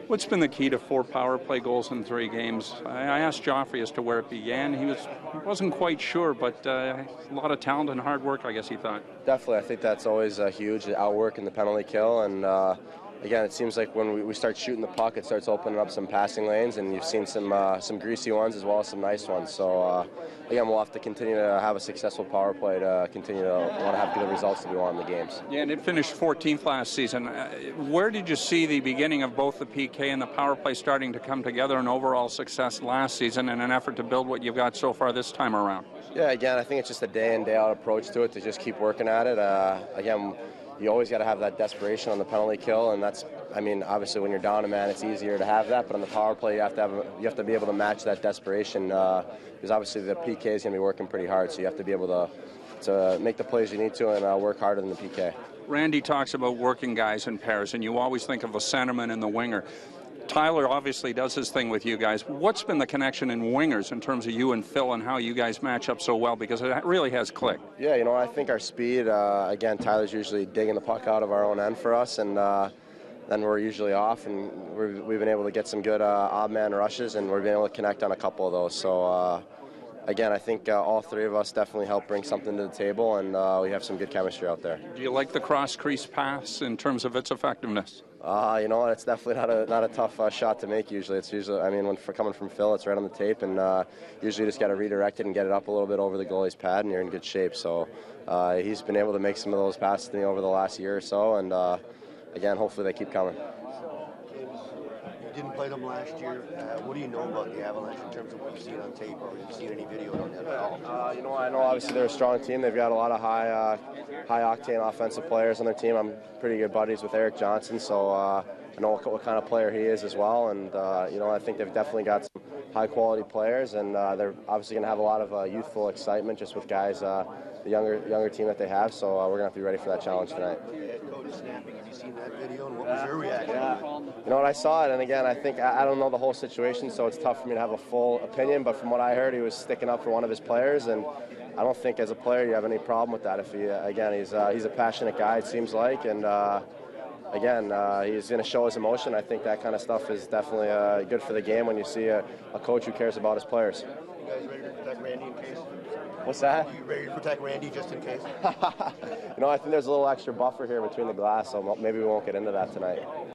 What's been the key to 4 power play goals in 3 games? I asked Joffrey as to where it began. He wasn't quite sure, but a lot of talent and hard work, I guess he thought. Definitely, I think that's always huge, outwork in the penalty kill. And again, it seems like when we start shooting the puck, it starts opening up some passing lanes, and you've seen some greasy ones as well as some nice ones. So again, we'll have to continue to have a successful power play to continue to want to have good results that we want in the games. Yeah, and it finished 14th last season. Where did you see the beginning of both the PK and the power play starting to come together in overall success last season in an effort to build what you've got so far this time around? Yeah, again, I think it's just a day in, day out approach to it, to just keep working at it. Again, you always got to have that desperation on the penalty kill, and that's, I mean, obviously when you're down a man, it's easier to have that, but on the power play, you have to be able to match that desperation, because obviously the PK is going to be working pretty hard, so you have to be able to make the plays you need to and work harder than the PK. Randy talks about working guys in pairs, and you always think of the centerman and the winger. Tyler obviously does his thing with you guys. What's been the connection in wingers in terms of you and Phil and how you guys match up so well? Because it really has clicked. Yeah, you know, I think our speed, again, Tyler's usually digging the puck out of our own end for us, and then we're usually off, and we've been able to get some good odd man rushes, and we've been able to connect on a couple of those. So, again, I think all 3 of us definitely help bring something to the table, and we have some good chemistry out there. Do you like the cross-crease pass in terms of its effectiveness? You know, it's definitely not a tough shot to make usually. It's usually, I mean, coming from Phil, it's right on the tape, and usually you just got to redirect it and get it up a little bit over the goalie's pad, and you're in good shape. So he's been able to make some of those passes to me over the last year or so, and again, hopefully they keep coming. You didn't play them last year. What do you know about the Avalanche in terms of what you've seen on tape, or have you seen any video on that at all? You know, I know obviously they're a strong team. They've got a lot of high-octane offensive players on their team. I'm pretty good buddies with Eric Johnson, so I know what kind of player he is as well. And, you know, I think they've definitely got some high-quality players, and they're obviously going to have a lot of youthful excitement just with guys, the younger team that they have. So we're going to have to be ready for that challenge tonight. Snapping. Have you seen that video, and what was your reaction? Yeah. You know what, I saw it, and again, I think I don't know the whole situation, so it's tough for me to have a full opinion, but from what I heard, he was sticking up for one of his players, and I don't think as a player you have any problem with that. If he, again, he's a passionate guy, it seems like, and again, he's going to show his emotion. I think that kind of stuff is definitely good for the game when you see a coach who cares about his players. You guys ready to protect Randy in case? What's that? Are you ready to protect Randy just in case? You know, I think there's a little extra buffer here between the glass, so maybe we won't get into that tonight.